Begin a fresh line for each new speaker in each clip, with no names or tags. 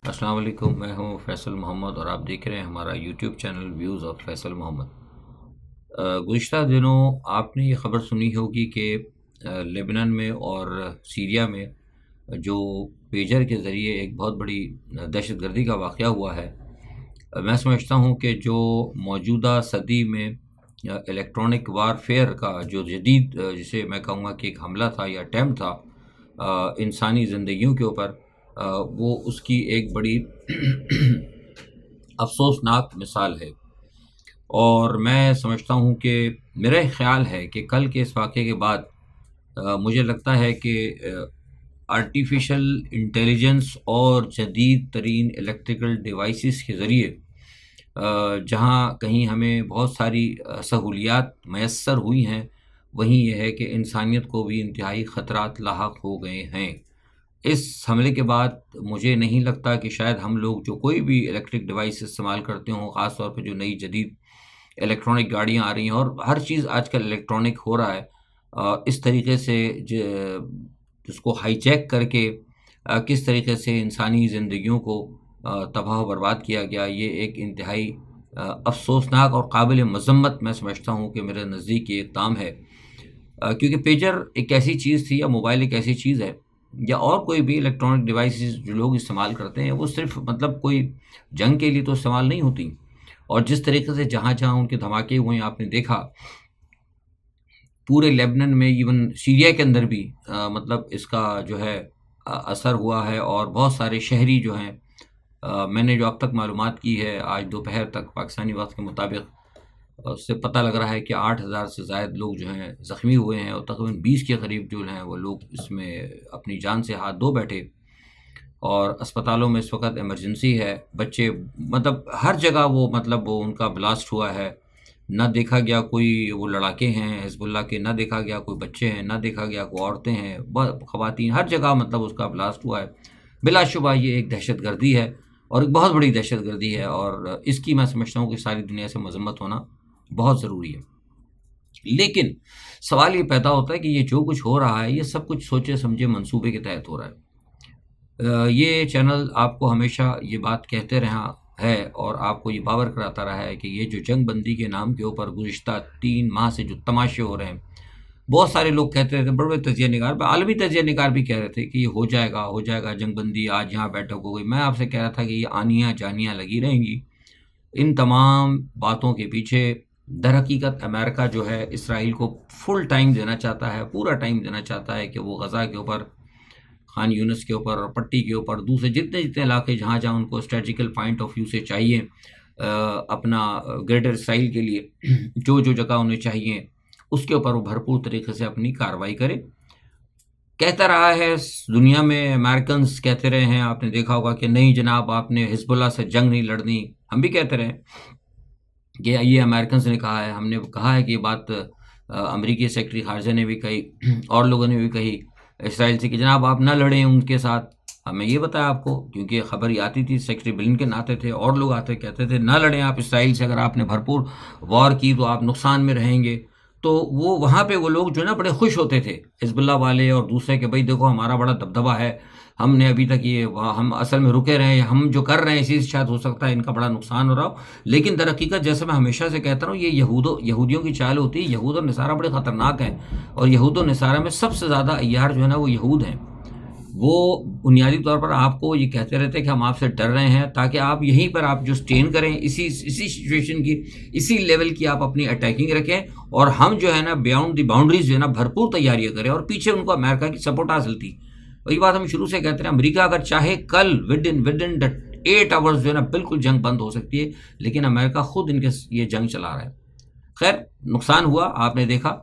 السلام علیکم، میں ہوں فیصل محمد اور آپ دیکھ رہے ہیں ہمارا YouTube channel views of Faisal Muhammad. گزشتہ دنوں آپ نے یہ خبر سنی ہوگی کہ لبنان میں اور سیریا میں جو پیجر کے ذریعے ایک بہت بڑی دہشت گردی کا واقعہ ہوا ہے۔ میں سمجھتا ہوں کہ جو موجودہ صدی میں الیکٹرانک وارفیئر کا جو جدید جسے میں کہوں گا کہ ایک حملہ تھا یا اٹیمپٹ تھا انسانی زندگیوں کے اوپر، وہ اس کی ایک بڑی افسوسناک مثال ہے۔ اور میں سمجھتا ہوں کہ میرا خیال ہے کہ کل کے اس واقعے کے بعد مجھے لگتا ہے کہ آرٹیفیشل انٹیلیجنس اور جدید ترین الیکٹریکل ڈیوائسز کے ذریعے جہاں کہیں ہمیں بہت ساری سہولیات میسر ہوئی ہیں، وہیں یہ ہے کہ انسانیت کو بھی انتہائی خطرات لاحق ہو گئے ہیں۔ اس حملے کے بعد مجھے نہیں لگتا کہ شاید ہم لوگ جو کوئی بھی الیکٹرک ڈیوائس استعمال کرتے ہوں، خاص طور پہ جو نئی جدید الیکٹرانک گاڑیاں آ رہی ہیں اور ہر چیز آج کل الیکٹرانک ہو رہا ہے، اس طریقے سے اس کو ہائی جیک کر کے کس طریقے سے انسانی زندگیوں کو تباہ و برباد کیا گیا، یہ ایک انتہائی افسوسناک اور قابل مذمت میں سمجھتا ہوں کہ میرے نزدیک یہ اقدام ہے۔ کیونکہ پیجر ایک ایسی چیز تھی یا موبائل ایک ایسی چیز ہے یا اور کوئی بھی الیکٹرانک ڈیوائسز جو لوگ استعمال کرتے ہیں، وہ صرف کوئی جنگ کے لیے تو استعمال نہیں ہوتی۔ اور جس طریقے سے جہاں جہاں ان کے دھماکے ہوئے ہیں، آپ نے دیکھا پورے لیبنان میں، ایون سیریا کے اندر بھی اس کا جو ہے اثر ہوا ہے، اور بہت سارے شہری جو ہیں، میں نے جو اب تک معلومات کی ہے آج دوپہر تک پاکستانی وقت کے مطابق، اس سے پتہ لگ رہا ہے کہ 8,000 سے زائد لوگ جو ہیں زخمی ہوئے ہیں، اور تقریباً 20 کے قریب جو ہیں وہ لوگ اس میں اپنی جان سے ہاتھ دھو بیٹھے۔ اور اسپتالوں میں اس وقت ایمرجنسی ہے، بچے ہر جگہ وہ ان کا بلاسٹ ہوا ہے۔ نہ دیکھا گیا کوئی وہ لڑاکے ہیں حزب اللہ کے، نہ دیکھا گیا کوئی بچے ہیں، نہ دیکھا گیا کوئی عورتیں ہیں، خواتین، ہر جگہ اس کا بلاسٹ ہوا ہے۔ بلا شبہ یہ ایک دہشت گردی ہے، اور ایک بہت بڑی دہشت گردی ہے، اور اس کی میں سمجھتا ہوں کہ ساری دنیا سے مذمت ہونا بہت ضروری ہے۔ لیکن سوال یہ پیدا ہوتا ہے کہ یہ جو کچھ ہو رہا ہے، یہ سب کچھ سوچے سمجھے منصوبے کے تحت ہو رہا ہے۔ یہ چینل آپ کو ہمیشہ یہ بات کہتے رہا ہے اور آپ کو یہ باور کراتا رہا ہے کہ یہ جو جنگ بندی کے نام کے اوپر گزشتہ 3 ماہ سے جو تماشے ہو رہے ہیں، بہت سارے لوگ کہتے رہتے، بڑے بڑے تجزیہ نگار، عالمی تجزیہ نگار بھی کہہ رہے تھے کہ یہ ہو جائے گا جنگ بندی، آج یہاں بیٹھک ہو گئی۔ میں آپ سے کہہ رہا تھا کہ یہ آنیاں جانیاں لگی رہیں گی۔ ان تمام باتوں کے پیچھے در حقیقت امریکہ جو ہے اسرائیل کو فل ٹائم دینا چاہتا ہے، پورا ٹائم دینا چاہتا ہے کہ وہ غزہ کے اوپر، خان یونس کے اوپر اور پٹی کے اوپر، دوسرے جتنے علاقے جہاں جہاں ان کو اسٹریٹجیکل پوائنٹ آف ویو سے چاہیے، اپنا گریٹر اسرائیل کے لیے جو جو جگہ انہیں چاہیے، اس کے اوپر وہ بھرپور طریقے سے اپنی کارروائی کرے۔ کہتا رہا ہے دنیا میں، امریکنز کہتے رہے ہیں، آپ نے دیکھا ہوگا کہ نہیں جناب آپ نے حزب اللہ سے جنگ نہیں لڑنی، ہم بھی کہتے رہے کہ یہ امریکنز نے کہا ہے، ہم نے کہا ہے کہ یہ بات امریکی سیکرٹری خارجہ نے بھی کہی اور لوگوں نے بھی کہی اسرائیل سے کہ جناب آپ نہ لڑیں ان کے ساتھ۔ ہمیں یہ بتایا آپ کو، کیونکہ یہ خبر یہ آتی تھی، سیکرٹری بلنکن آتے تھے اور لوگ آتے کہتے تھے نہ لڑیں آپ اسرائیل سے، اگر آپ نے بھرپور وار کی تو آپ نقصان میں رہیں گے۔ تو وہ وہاں پہ وہ لوگ جو ہے نا بڑے خوش ہوتے تھے، حزب اللہ والے اور دوسرے، کہ بھائی دیکھو ہمارا بڑا دبدبہ ہے، ہم نے ابھی تک ہم اصل میں رکے رہے ہیں، ہم جو کر رہے ہیں اسی سے شاید ہو سکتا ہے ان کا بڑا نقصان ہو رہا ہو۔ لیکن در حقیقت جیسے میں ہمیشہ سے کہتا ہوں، یہ یہودیوں کی چال ہوتی ہے۔ یہود اور نصارہ بڑے خطرناک ہیں، اور یہود و نصارہ میں سب سے زیادہ عیار جو ہے نا وہ یہود ہیں۔ وہ بنیادی طور پر آپ کو یہ کہتے رہتے ہیں کہ ہم آپ سے ڈر رہے ہیں، تاکہ آپ یہیں پر آپ جو سٹین کریں، اسی سچویشن کی، اسی لیول کی آپ اپنی اٹیکنگ رکھیں، اور ہم جو ہے نا بیاونڈ دی باؤنڈریز جو ہے نا بھرپور تیاریاں کریں، اور پیچھے ان کو امریکہ کی سپورٹ حاصل تھی۔ وہی بات ہم شروع سے کہتے ہیں، امریکہ اگر چاہے کل ود ان 8 آورز جو ہے نا بالکل جنگ بند ہو سکتی ہے، لیکن امریکہ خود ان کے یہ جنگ چلا رہا ہے۔ خیر، نقصان ہوا آپ نے دیکھا،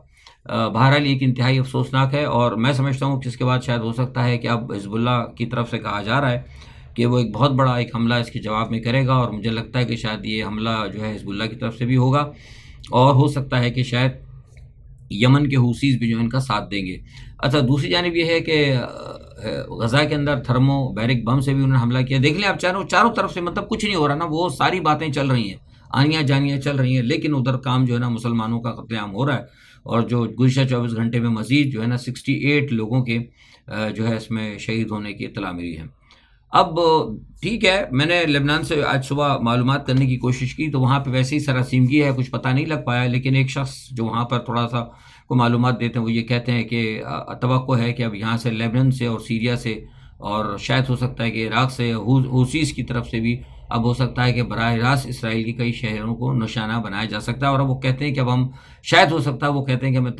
بہرحال ایک انتہائی افسوسناک ہے، اور میں سمجھتا ہوں کہ اس کے بعد شاید ہو سکتا ہے کہ اب حزب اللہ کی طرف سے کہا جا رہا ہے کہ وہ ایک بہت بڑا ایک حملہ اس کے جواب میں کرے گا، اور مجھے لگتا ہے کہ شاید یہ حملہ جو ہے حزب اللہ کی طرف سے بھی ہوگا، اور ہو سکتا ہے کہ شاید یمن کے حوثیز بھی جو ان کا ساتھ دیں گے۔ اچھا، دوسری جانب یہ ہے کہ غزہ کے اندر تھرمو بیرک بم سے بھی انہوں نے حملہ کیا۔ دیکھ لیں آپ، چاروں طرف سے کچھ نہیں ہو رہا نا، وہ ساری باتیں چل رہی ہیں، آنیاں جانیاں چل رہی ہیں، لیکن ادھر کام جو ہے نا مسلمانوں کا قتل عام ہو رہا ہے، اور جو گزشتہ 24 گھنٹے میں مزید جو ہے نا 68 لوگوں کے جو ہے اس میں شہید ہونے کی اطلاع ملی ہے۔ اب ٹھیک ہے، میں نے لبنان سے آج صبح معلومات کرنے کی کوشش کی تو وہاں پہ ویسے ہی سراسیمگی ہے، کچھ پتہ نہیں لگ پایا، لیکن ایک شخص جو وہاں پر تھوڑا سا کو معلومات دیتے ہیں وہ یہ کہتے ہیں کہ توقع ہے کہ اب یہاں سے لیبنان سے اور سیریا سے اور شاید ہو سکتا ہے کہ عراق سے حوثیز کی طرف سے بھی اب ہو سکتا ہے کہ براہ راست اسرائیل کی کئی شہروں کو نشانہ بنایا جا سکتا ہے، اور اب وہ کہتے ہیں کہ اب ہم شاید ہو سکتا ہے، وہ کہتے ہیں کہ میں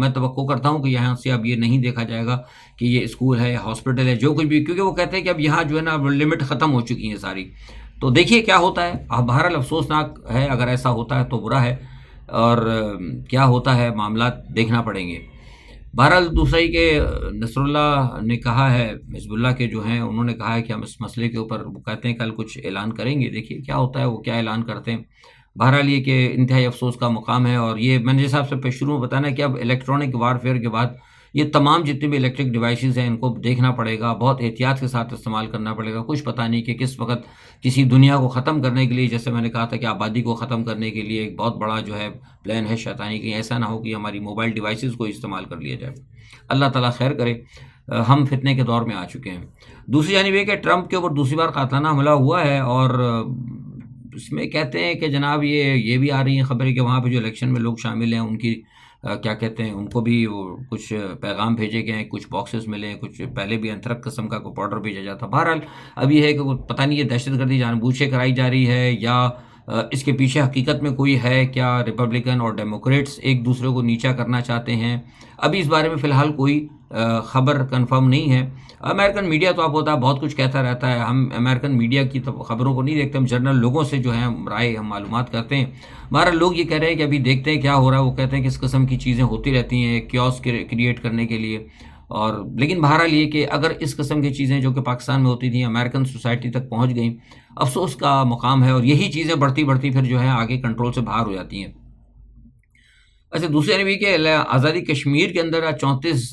توقع کرتا ہوں کہ یہاں سے اب یہ نہیں دیکھا جائے گا کہ یہ اسکول ہے یا ہاسپٹل ہے جو کچھ بھی، کیونکہ وہ کہتے ہیں کہ اب یہاں جو ہے نا لمٹ ختم ہو چکی ہیں ساری. تو دیکھیے کیا ہوتا ہے. اب بہرحال افسوسناک ہے، اگر ایسا ہوتا ہے تو برا ہے، اور کیا ہوتا ہے معاملات دیکھنا پڑیں گے. بہرحال دوسرا ہی کہ نصر اللہ نے کہا ہے، حزب اللہ کے جو ہیں انہوں نے کہا ہے کہ ہم اس مسئلے کے اوپر، وہ کہتے ہیں کل کچھ اعلان کریں گے، دیکھیے کیا ہوتا ہے، وہ کیا اعلان کرتے ہیں. بہرحال یہ کہ انتہائی افسوس کا مقام ہے، اور یہ میں نے جس حساب سے شروع میں بتانا کہ اب الیکٹرانک وارفیئر کے بعد یہ تمام جتنے بھی الیکٹرک ڈیوائسز ہیں ان کو دیکھنا پڑے گا، بہت احتیاط کے ساتھ استعمال کرنا پڑے گا. کچھ پتہ نہیں کہ کس وقت کسی دنیا کو ختم کرنے کے لیے، جیسے میں نے کہا تھا کہ آبادی کو ختم کرنے کے لیے ایک بہت بڑا جو ہے پلان ہے شیطانی، کہ ایسا نہ ہو کہ ہماری موبائل ڈیوائسز کو استعمال کر لیا جائے. اللہ تعالیٰ خیر کرے. ہم فتنے کے دور میں آ چکے ہیں. دوسری جانب یہ کہ ٹرمپ کے اوپر دوسری بار قاتلانہ حملہ ہوا ہے، اور اس میں کہتے ہیں کہ جناب یہ بھی آ رہی ہیں خبریں کہ وہاں پہ جو الیکشن میں لوگ شامل ہیں ان کی کیا کہتے ہیں، ان کو بھی وہ کچھ پیغام بھیجے گئے ہیں، کچھ باکسز ملے ہیں، کچھ پہلے بھی انتھرک قسم کا کوئی پاؤڈر بھیجا جاتا. بہرحال اب یہ ہے کہ پتہ نہیں یہ دہشت گردی جان بوجھ کے کرائی جا رہی ہے یا اس کے پیچھے حقیقت میں کوئی ہے. کیا ریپبلکن اور ڈیموکریٹس ایک دوسرے کو نیچا کرنا چاہتے ہیں؟ ابھی اس بارے میں فی الحال کوئی خبر کنفرم نہیں ہے. امریکن میڈیا تو آپ ہوتا ہے بہت کچھ کہتا رہتا ہے، ہم امریکن میڈیا کی خبروں کو نہیں دیکھتے، ہم جنرل لوگوں سے جو ہیں رائے ہم معلومات کرتے ہیں. بہرحال لوگ یہ کہہ رہے ہیں کہ ابھی دیکھتے ہیں کیا ہو رہا ہے. وہ کہتے ہیں کہ اس قسم کی چیزیں ہوتی رہتی ہیں کیوس کریٹ کرنے کے لیے. اور لیکن بہرحال یہ کہ اگر اس قسم کی چیزیں جو کہ پاکستان میں ہوتی تھیں امریکن سوسائٹی تک پہنچ گئیں، افسوس کا مقام ہے، اور یہی چیزیں بڑھتی بڑھتی پھر جو ہے آگے کنٹرول سے باہر ہو جاتی ہیں. اچھا دوسری جانب یہ کہ آزادی کشمیر کے اندر 34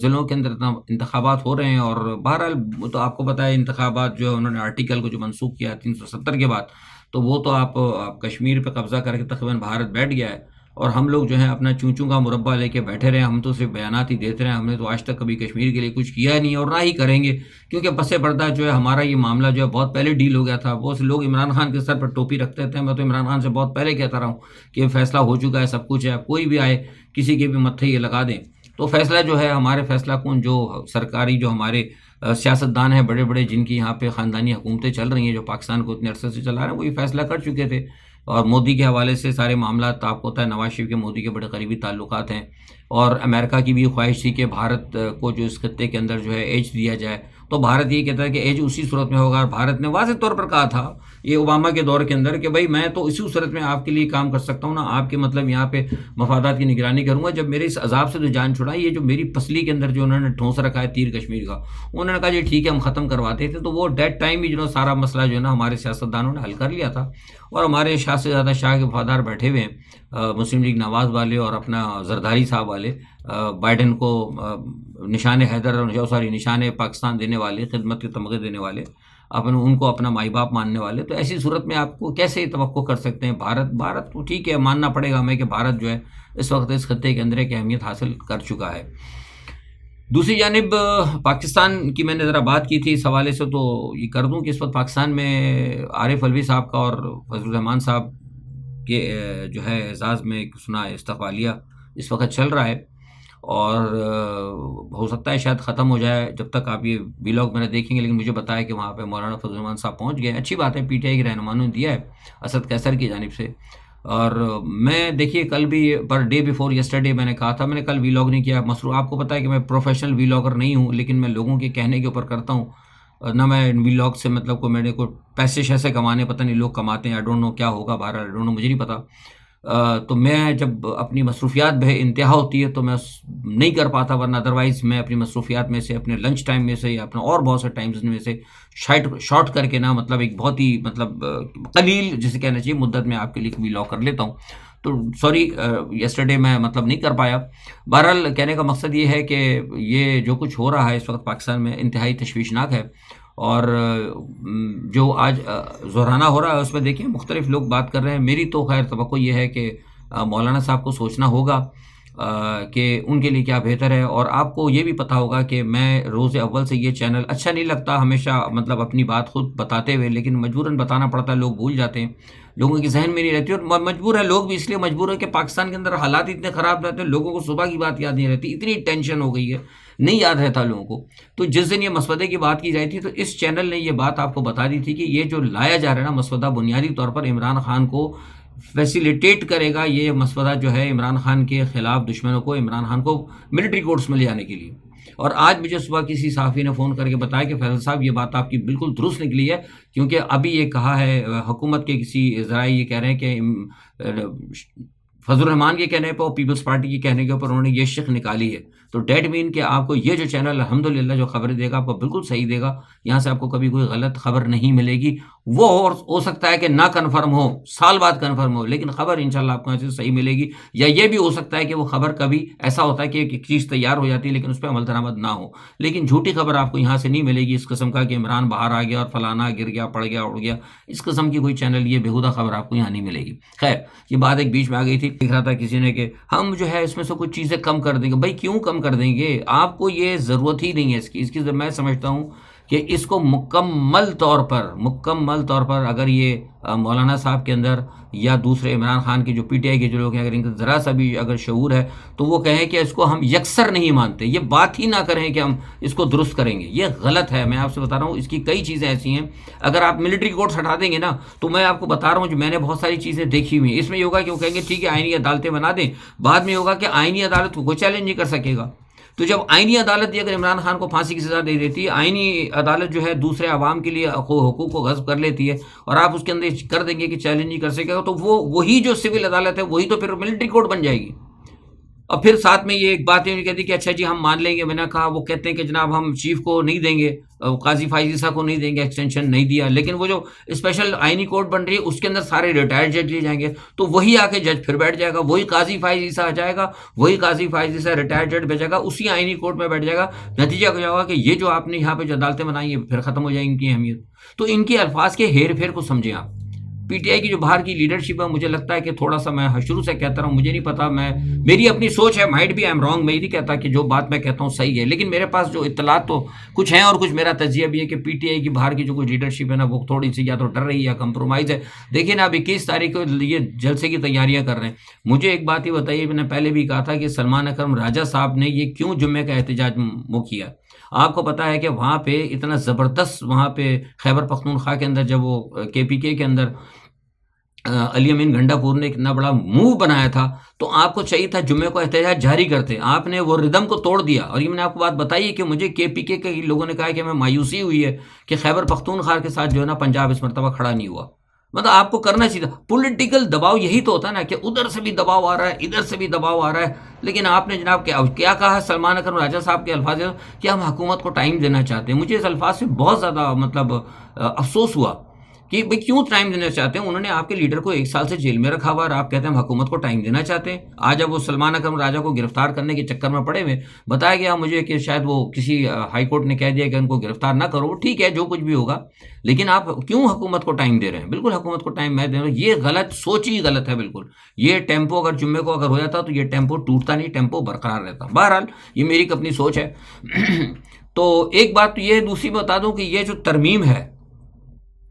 ضلعوں کے اندر انتخابات ہو رہے ہیں، اور بہرحال وہ تو آپ کو پتہ ہے انتخابات جو انہوں نے آرٹیکل کو جو منسوخ کیا 370 کے بعد، تو وہ تو آپ کشمیر پہ قبضہ کر کے تقریباً بھارت بیٹھ گیا ہے، اور ہم لوگ جو ہیں اپنا چونچوں کا مربع لے کے بیٹھے رہے. ہم تو صرف بیانات ہی دیتے رہے، ہم نے تو آج تک کبھی کشمیر کے لیے کچھ کیا ہی نہیں اور نہ ہی کریں گے، کیونکہ پس پردہ جو ہے ہمارا یہ معاملہ جو ہے بہت پہلے ڈیل ہو گیا تھا. بہت سے لوگ عمران خان کے سر پر ٹوپی رکھتے تھے، میں تو عمران خان سے بہت پہلے کہتا رہا ہوں کہ یہ فیصلہ ہو چکا ہے، سب کچھ ہے، اب کوئی بھی آئے کسی کے بھی متھے یہ لگا دیں تو فیصلہ جو ہے ہمارے فیصلہ کن جو سرکاری جو ہمارے سیاستدان ہیں بڑے بڑے جن کی یہاں پہ خاندانی حکومتیں چل رہی ہیں جو پاکستان کو اتنے عرصے سے چلا رہے ہیں، وہ یہ فیصلہ کر چکے تھے. اور مودی کے حوالے سے سارے معاملات آپ کو ہوتا ہے، نواز شریف کے مودی کے بڑے قریبی تعلقات ہیں، اور امریکہ کی بھی خواہش تھی کہ بھارت کو جو اس خطے کے اندر جو ہے ایج دیا جائے، تو بھارت یہ کہتا ہے کہ ایج اسی صورت میں ہوگا. اور بھارت نے واضح طور پر کہا تھا یہ اوباما کے دور کے اندر کہ بھائی میں تو اسی صورت میں آپ کے لیے کام کر سکتا ہوں نا، آپ کے مطلب یہاں پہ مفادات کی نگرانی کروں گا جب میرے اس عذاب سے تو جان چھڑائی. یہ جو میری پسلی کے اندر جو انہوں نے ٹھونس رکھا ہے تیر کشمیر کا، انہوں نے کہا جی ٹھیک ہے ہم ختم کرواتے تھے. تو وہ ڈیٹ ٹائم بھی جو سارا مسئلہ جو ہے نا ہمارے سیاستدانوں نے حل کر لیا تھا، اور ہمارے شاہ سے زیادہ شاہ کے وفادار بیٹھے ہوئے ہیں مسلم لیگ نواز والے اور اپنا زرداری صاحب والے، بائیڈن کو نشان حیدر سوری نشان پاکستان دینے والے، خدمت کے تمغے دینے والے، ان کو اپنا مائی باپ ماننے والے. تو ایسی صورت میں آپ کو کیسے توقع کر سکتے ہیں؟ بھارت تو ٹھیک ہے ماننا پڑے گا ہمیں کہ بھارت جو ہے اس وقت اس خطے کے اندر ایک اہمیت حاصل کر چکا ہے. دوسری جانب پاکستان کی میں نے ذرا بات کی تھی اس حوالے سے، تو یہ کر دوں کہ اس وقت پاکستان میں عارف علوی صاحب کا اور فضل الرحمان صاحب کے جو ہے اعزاز میں ایک سنا استقبالیہ اس وقت چل رہا ہے، اور ہو سکتا ہے شاید ختم ہو جائے جب تک آپ یہ ویلاگ میں نے دیکھیں گے. لیکن مجھے بتایا کہ وہاں پہ مولانا فضل الرحمان صاحب پہنچ گئے. اچھی بات ہے، پی ٹی آئی کے رہنماؤں نے دیا ہے اسد کیسر کی جانب سے. اور میں دیکھیے کل بھی پر ڈے بیفور یسٹرڈے میں نے کہا تھا، میں نے کل ویلاگ نہیں کیا، مصروف آپ کو پتہ ہے کہ میں پروفیشنل ویلاگر نہیں ہوں، لیکن میں لوگوں کے کہنے کے اوپر کرتا ہوں. نہ میں ویلاگ سے مطلب کو میرے کو پیسے شیسے کمانے پتہ نہیں لوگ کماتے ہیں، آئی ڈونٹ نو کیا ہوگا، بہرحال آئی ڈونٹ نو مجھے نہیں پتہ. تو میں جب اپنی مصروفیات بے انتہا ہوتی ہے تو میں نہیں کر پاتا، ورنہ ادروائز میں اپنی مصروفیات میں سے اپنے لنچ ٹائم میں سے یا اپنا اور بہت سے ٹائمز میں سے شارٹ کر کے نا مطلب ایک بہت ہی مطلب قلیل جسے کہنا چاہیے مدت میں آپ کے لیے ویلاگ کر لیتا ہوں. تو سوری یسٹرڈے میں مطلب نہیں کر پایا. بہرحال کہنے کا مقصد یہ ہے کہ یہ جو کچھ ہو رہا ہے اس وقت پاکستان میں انتہائی تشویشناک ہے، اور جو آج ظہرانہ ہو رہا ہے اس میں دیکھیں مختلف لوگ بات کر رہے ہیں. میری تو خیر توقع یہ ہے کہ مولانا صاحب کو سوچنا ہوگا کہ ان کے لیے کیا بہتر ہے. اور آپ کو یہ بھی پتہ ہوگا کہ میں روز اول سے یہ چینل اچھا نہیں لگتا ہمیشہ مطلب اپنی بات خود بتاتے ہوئے، لیکن مجبوراً بتانا پڑتا ہے، لوگ بھول جاتے ہیں، لوگوں کے ذہن میں نہیں رہتی. اور مجبور ہے لوگ بھی، اس لیے مجبور ہے کہ پاکستان کے اندر حالات اتنے خراب رہتے ہیں، لوگوں کو صبح کی بات یاد نہیں رہتی، اتنی ٹینشن ہو گئی ہے، نہیں یاد رہتا لوگوں کو. تو جس دن یہ مسودے کی بات کی جائی تھی تو اس چینل نے یہ بات آپ کو بتا دی تھی کہ یہ جو لایا جا رہا ہے نا مسودہ، بنیادی طور پر عمران خان کو فیسیلیٹیٹ کرے گا. یہ مسودہ جو ہے عمران خان کے خلاف دشمنوں کو، عمران خان کو ملٹری کورٹس میں لے جانے کے لیے. اور آج مجھے صبح کسی صحافی نے فون کر کے بتایا کہ فیصل صاحب یہ بات آپ کی بالکل درست نکلی ہے، کیونکہ ابھی یہ کہا ہے حکومت کے کسی ذرائع یہ کہہ رہے ہیں کہ فضل الرحمان کے کہنے پر اور پیپلز پارٹی کے کہنے کے اوپر انہوں نے یہ شق نکالی ہے. تو ڈیٹ مین کہ آپ کو یہ جو چینل الحمدللہ جو خبریں دے گا آپ کو بالکل صحیح دے گا، یہاں سے آپ کو کبھی کوئی غلط خبر نہیں ملے گی. وہ ہو سکتا ہے کہ نہ کنفرم ہو، سال بعد کنفرم ہو، لیکن خبر انشاءاللہ آپ کو یہاں سے صحیح ملے گی. یا یہ بھی ہو سکتا ہے کہ وہ خبر کبھی ایسا ہوتا ہے کہ ایک چیز تیار ہو جاتی ہے لیکن اس پہ عمل درآمد نہ ہو، لیکن جھوٹی خبر آپ کو یہاں سے نہیں ملے گی اس قسم کا کہ عمران باہر آ گیا اور فلانا گر گیا، پڑ گیا، اڑ گیا. اس قسم کی کوئی چینل یہ بےہودہ خبر آپ کو یہاں نہیں ملے گی. خیر، یہ بات ایک بیچ میں آ گئی تھی. دیکھ رہا تھا کسی نے کہ ہم جو ہے اس میں سے کچھ چیزیں کم کر دیں گے. بھائی کیوں کم کر دیں گے؟ آپ کو یہ ضرورت ہی نہیں ہے اس کی. میں سمجھتا ہوں کہ اس کو مکمل طور پر اگر یہ مولانا صاحب کے اندر یا دوسرے عمران خان کے جو پی ٹی آئی کے جو لوگ ہیں اگر ان کا ذرا سا بھی اگر شعور ہے تو وہ کہیں کہ اس کو ہم یکسر نہیں مانتے، یہ بات ہی نہ کریں کہ ہم اس کو درست کریں گے. یہ غلط ہے. میں آپ سے بتا رہا ہوں اس کی کئی چیزیں ایسی ہیں. اگر آپ ملٹری کورٹس ہٹا دیں گے نا تو میں آپ کو بتا رہا ہوں جو میں نے بہت ساری چیزیں دیکھی ہوئی ہیں، اس میں یہ ہوگا کہ وہ کہیں گے ٹھیک ہے آئینی عدالتیں بنا دیں، بعد میں ہوگا کہ آئینی عدالت کو کوئی چیلنج نہیں کر سکے گا. تو جب آئینی عدالت یہ اگر عمران خان کو پھانسی کی سزا دے دیتی ہے، آئینی عدالت جو ہے دوسرے عوام کے لیے حقوق کو غصب کر لیتی ہے اور آپ اس کے اندر کر دیں گے کہ چیلنج نہیں کر سکے گا، تو وہی جو سول عدالت ہے وہی تو پھر ملٹری کورٹ بن جائے گی. اور پھر ساتھ میں یہ ایک بات یہ کہتی کہ اچھا جی ہم مان لیں گے. میں نے کہا وہ کہتے ہیں کہ جناب ہم چیف کو نہیں دیں گے، قاضی فائز عیسیٰ کو نہیں دیں گے، ایکسٹینشن نہیں دیا، لیکن وہ جو اسپیشل آئینی کورٹ بن رہی ہے اس کے اندر سارے ریٹائرڈ جج لیے جائیں گے، تو وہی آ کے جج پھر بیٹھ جائے گا، وہی قاضی فائز عیسیٰ آ جائے گا، وہی قاضی فائز عیسیٰ ریٹائرڈ جج بھیجے گا، اسی آئینی کورٹ میں بیٹھ جائے گا. نتیجہ کیا ہوگا کہ یہ جو آپ نے یہاں پہ جو عدالتیں بنائی ہیں پھر ختم ہو جائیں ان کی اہمیت. تو ان کے الفاظ کے ہیر پھیر کو سمجھیں آپ. پی ٹی آئی کی جو باہر کی لیڈرشپ ہے مجھے لگتا ہے کہ تھوڑا سا، میں شروع سے کہتا رہا ہوں مجھے نہیں پتا، میری اپنی سوچ ہے، might be I am wrong, میں یہ نہیں کہتا کہ جو بات میں کہتا ہوں صحیح ہے، لیکن میرے پاس جو اطلاعات تو کچھ ہیں اور کچھ میرا تجزیہ بھی ہے کہ پی ٹی آئی کی باہر کی جو کچھ لیڈرشپ ہے نا وہ تھوڑی سی یا تو ڈر رہی ہے یا کمپرومائز ہے. دیکھیں نا اب 21 تاریخ کو یہ جلسے کی تیاریاں کر رہے ہیں. مجھے ایک بات ہی بتائیے، میں نے پہلے بھی کہا تھا کہ سلمان اکرم راجہ صاحب نے یہ کیوں جمعے کا احتجاج کیا؟ آپ کو پتا ہے کہ وہاں پہ اتنا زبردست، وہاں پہ خیبر پختونخوا کے اندر جب وہ کے پی کے اندر علی امین گھنڈا پور نے اتنا بڑا موو بنایا تھا تو آپ کو چاہیے تھا جمعے کو احتجاج جاری کرتے. آپ نے وہ ردم کو توڑ دیا. اور یہ میں نے آپ کو بات بتائی ہے کہ مجھے کے پی کے لوگوں نے کہا کہ ہمیں مایوسی ہوئی ہے کہ خیبر پختونخوا کے ساتھ جو ہے نا پنجاب اس مرتبہ کھڑا نہیں ہوا. مطلب آپ کو کرنا چاہیے تھا. پولیٹیکل دباؤ یہی تو ہوتا ہے نا کہ ادھر سے بھی دباؤ آ رہا ہے، ادھر سے بھی دباؤ آ رہا ہے، لیکن آپ نے جناب کیا کہا سلمان اکرم راجہ صاحب کے الفاظ کہ ہم حکومت کو ٹائم دینا چاہتے ہیں. مجھے اس الفاظ سے بہت زیادہ مطلب افسوس ہوا کہ بھئی کیوں ٹائم دینا چاہتے ہیں؟ انہوں نے آپ کے لیڈر کو 1 سال سے جیل میں رکھا ہوا اور آپ کہتے ہیں ہم حکومت کو ٹائم دینا چاہتے ہیں. آج اب وہ سلمان اکرم راجہ کو گرفتار کرنے کے چکر میں پڑے ہوئے. بتایا گیا مجھے کہ شاید وہ کسی ہائی کورٹ نے کہہ دیا کہ ان کو گرفتار نہ کرو. ٹھیک ہے جو کچھ بھی ہوگا، لیکن آپ کیوں حکومت کو ٹائم دے رہے ہیں؟ بالکل حکومت کو ٹائم میں دے رہا ہوں. یہ غلط سوچ ہی غلط ہے بالکل. یہ ٹیمپو اگر جمعے کو اگر ہو جاتا تو یہ ٹیمپو ٹوٹتا نہیں، ٹیمپو برقرار رہتا. بہرحال یہ میری اپنی سوچ ہے. تو ایک بات تو یہ، دوسری بتا دوں کہ یہ جو ترمیم ہے،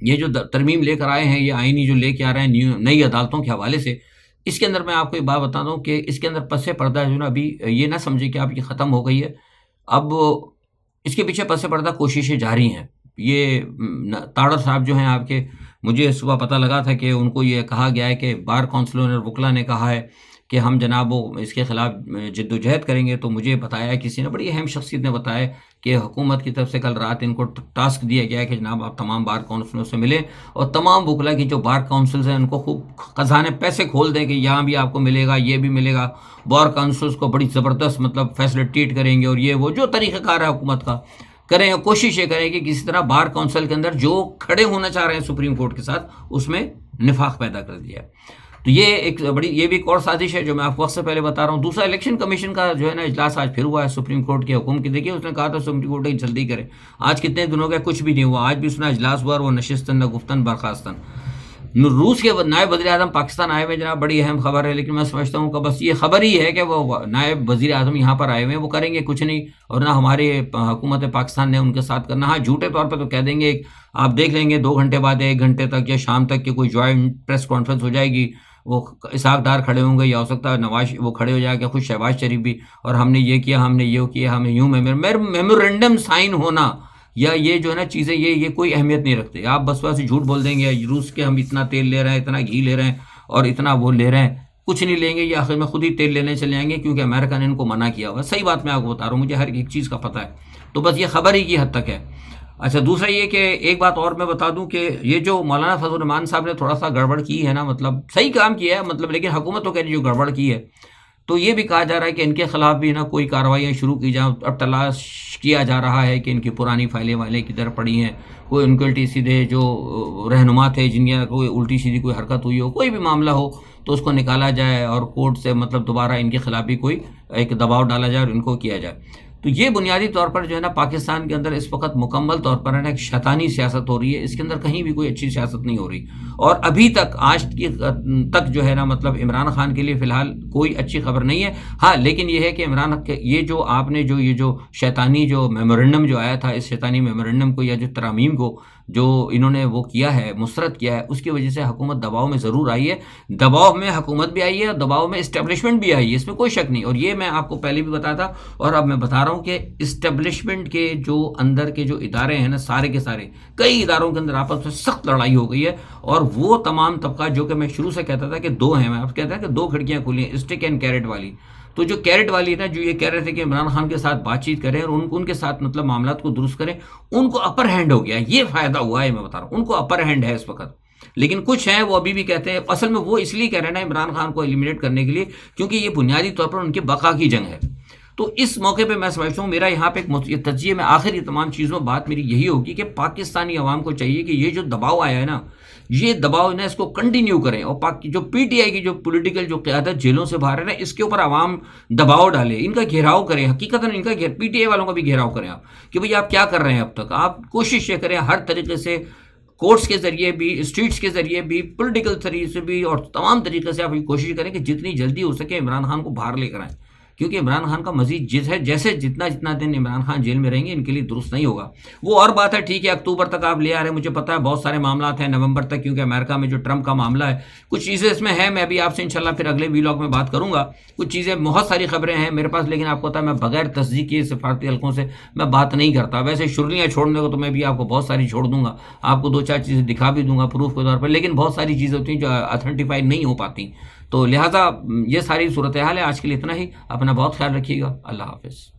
یہ جو ترمیم لے کر آئے ہیں، یہ آئینی جو لے کے آ رہے ہیں نئی عدالتوں کے حوالے سے، اس کے اندر میں آپ کو ایک بات بتا دوں کہ اس کے اندر پس پردہ جو نا ابھی یہ نہ سمجھے کہ اب یہ ختم ہو گئی ہے. اب اس کے پیچھے پس پردہ کوششیں جاری ہیں. یہ تاڑر صاحب جو ہیں آپ کے، مجھے صبح پتہ لگا تھا کہ ان کو یہ کہا گیا ہے کہ بار کونسلوں اور وکلا نے کہا ہے کہ ہم جناب وہ اس کے خلاف جد و جہد کریں گے. تو مجھے بتایا کسی نے، بڑی اہم شخصیت نے بتایا کہ حکومت کی طرف سے کل رات ان کو ٹاسک دیا گیا ہے کہ جناب آپ تمام بار کونسلوں سے ملیں اور تمام وکلا کی جو بار کونسلز ہیں ان کو خوب خزانے پیسے کھول دیں کہ یہاں بھی آپ کو ملے گا، یہ بھی ملے گا. بار کونسلز کو بڑی زبردست مطلب فیسلیٹیٹ کریں گے اور یہ وہ جو طریقہ کار ہے حکومت کا کریں. کوشش یہ کریں کہ کسی طرح بار کونسل کے اندر جو کھڑے ہونا چاہ رہے ہیں سپریم کورٹ کے ساتھ اس میں نفاق پیدا کر دیا ہے. تو یہ ایک بڑی، یہ بھی ایک اور سازش ہے جو میں آپ کو وقت سے پہلے بتا رہا ہوں. دوسرا، الیکشن کمیشن کا جو ہے نا اجلاس آج پھر ہوا ہے سپریم کورٹ کے حکم کی. دیکھیے اس نے کہا تھا سپریم کورٹ جلدی کرے. آج کتنے دنوں کے کچھ بھی نہیں ہوا. آج بھی اس نے اجلاس ہوا اور وہ نشستن نہ گفتن برخاستن. روس کے نائب وزیر اعظم پاکستان آئے ہوئے جناب، بڑی اہم خبر ہے، لیکن میں سمجھتا ہوں کہ بس یہ خبر ہی ہے کہ وہ نائب وزیر اعظم یہاں پر آئے ہوئے ہیں، وہ کریں گے کچھ نہیں، اور نہ ہماری حکومت پاکستان نے ان کے ساتھ کرنا. ہاں جھوٹے طور پہ تو کہہ دیں گے، آپ دیکھ لیں گے 2 گھنٹے بعد 1 گھنٹے تک یا شام تک کہ کوئی جوائنٹ پریس کانفرنس ہو جائے گی، وہ اسحاق ڈار کھڑے ہوں گے، یا ہو سکتا ہے نواز وہ کھڑے ہو جائے گا، خود شہباز شریف بھی، اور ہم نے یہ کیا، ہم نے یہ کیا، ہمیں یوں میمورنڈم سائن ہونا یا یہ جو ہے نا چیزیں، یہ کوئی اہمیت نہیں رکھتے. آپ بس ویسے جھوٹ بول دیں گے، روس کے ہم اتنا تیل لے رہے ہیں، اتنا گھی لے رہے ہیں اور اتنا وہ لے رہے ہیں، کچھ نہیں لیں گے، یہ آخر میں خود ہی تیل لینے چلے جائیں گے، کیونکہ امریکہ نے ان کو منع کیا ہوا ہے. صحیح بات میں آپ کو بتا رہا ہوں، مجھے ہر ایک چیز کا پتہ ہے، تو بس یہ خبر ہی کی حد تک ہے. اچھا دوسرا یہ کہ ایک بات اور میں بتا دوں کہ یہ جو مولانا فضل الرحمان صاحب نے تھوڑا سا گڑبڑ کی ہے نا، مطلب صحیح کام کیا ہے مطلب، لیکن حکومت تو کہہ رہی ہے جو گڑبڑ کی ہے، تو یہ بھی کہا جا رہا ہے کہ ان کے خلاف بھی نا کوئی کارروائیاں شروع کی جائیں. اب تلاش کیا جا رہا ہے کہ ان کی پرانی فائلیں وائلیں کدھر پڑی ہیں، کوئی ان کے الٹی سیدھے جو رہنما تھے جن کی کوئی الٹی سیدھی کوئی حرکت ہوئی ہو، کوئی بھی معاملہ ہو تو اس کو نکالا جائے اور کورٹ سے مطلب دوبارہ ان کے خلاف بھی کوئی ایک دباؤ ڈالا جائے اور ان کو کیا جائے. تو یہ بنیادی طور پر جو ہے نا پاکستان کے اندر اس وقت مکمل طور پر ہے نا ایک شیطانی سیاست ہو رہی ہے، اس کے اندر کہیں بھی کوئی اچھی سیاست نہیں ہو رہی. اور ابھی تک آج کی تک جو ہے نا مطلب عمران خان کے لیے فی الحال کوئی اچھی خبر نہیں ہے. ہاں لیکن یہ ہے کہ عمران یہ جو آپ نے جو یہ جو شیطانی جو میمورنڈم جو آیا تھا، اس شیطانی میمورنڈم کو یا جو ترامیم کو جو انہوں نے وہ کیا ہے، مسرت کیا ہے، اس کی وجہ سے حکومت دباؤ میں ضرور آئی ہے. دباؤ میں حکومت بھی آئی ہے اور دباؤ میں اسٹیبلشمنٹ بھی آئی ہے، اس میں کوئی شک نہیں. اور یہ میں آپ کو پہلے بھی بتایا تھا اور اب میں بتا رہا ہوں کہ اسٹیبلشمنٹ کے جو اندر کے جو ادارے ہیں نا، سارے کے سارے کئی اداروں کے اندر آپس میں سخت لڑائی ہو گئی ہے. اور وہ تمام طبقہ جو کہ میں شروع سے کہتا تھا کہ 2 ہیں، میں اب کہتا کہ 2 کھڑکیاں کھلی ہیں، اسٹک اینڈ کیرٹ والی. تو جو کیرٹ والی ہے نا، جو یہ کہہ رہے تھے کہ عمران خان کے ساتھ بات چیت کریں اور ان کے ساتھ مطلب معاملات کو درست کریں، ان کو اپر ہینڈ ہو گیا، یہ فائدہ ہوا ہے. میں بتا رہا ہوں ان کو اپر ہینڈ ہے اس وقت. لیکن کچھ ہیں وہ ابھی بھی کہتے ہیں، اصل میں وہ اس لیے کہہ رہے ہیں نا عمران خان کو ایلیمینیٹ کرنے کے لیے، کیونکہ یہ بنیادی طور پر ان کی بقا کی جنگ ہے. تو اس موقع پہ میں سمجھتا ہوں میرا یہاں پہ ایک تجزیے میں آخر یہ تمام چیزوں بات میری یہی ہوگی کہ پاکستانی عوام کو چاہیے کہ یہ جو دباؤ آیا ہے نا، یہ دباؤ نا اس کو کنٹینیو کریں، اور جو پی ٹی آئی کی جو پولیٹیکل جو قیادت جیلوں سے باہر ہے نا، اس کے اوپر عوام دباؤ ڈالے، ان کا گھیراؤ کریں، حقیقتاً ان کا پی ٹی آئی والوں کا بھی گھیراؤ کریں آپ کہ بھئی آپ کیا کر رہے ہیں. اب تک آپ کوشش یہ کریں ہر طریقے سے، کورٹس کے ذریعے بھی، اسٹریٹس کے ذریعے بھی، پولیٹیکل طریقے سے بھی، اور تمام طریقے سے آپ یہ کوشش کریں کہ جتنی جلدی ہو سکے عمران خان کو باہر لے کر آئیں، کیونکہ عمران خان کا مزید جیسے جتنا دن عمران خان جیل میں رہیں گے ان کے لیے درست نہیں ہوگا. وہ اور بات ہے، ٹھیک ہے اکتوبر تک آپ لے آ رہے ہیں، مجھے پتا ہے بہت سارے معاملات ہیں نومبر تک، کیونکہ امریکہ میں جو ٹرمپ کا معاملہ ہے، کچھ چیزیں اس میں ہیں، میں بھی آپ سے انشاءاللہ پھر اگلے ویلاگ میں بات کروں گا. کچھ چیزیں بہت ساری خبریں ہیں میرے پاس، لیکن آپ کو پتا ہے میں بغیر تصدیق کیے سفارتی حلقوں سے میں بات نہیں کرتا. ویسے شرلیاں چھوڑنے کو تو میں بھی آپ کو بہت ساری چھوڑ دوں گا، آپ کو 2-4 چیزیں دکھا بھی دوں گا پروف کے طور پر، لیکن بہت ساری چیزیں ہوتی ہیں جو اتھینٹیفائی نہیں ہو پاتی. تو لہٰذا یہ ساری صورتحال ہے. آج کے لیے اتنا ہی، اپنا بہت خیال رکھیے گا. اللہ حافظ.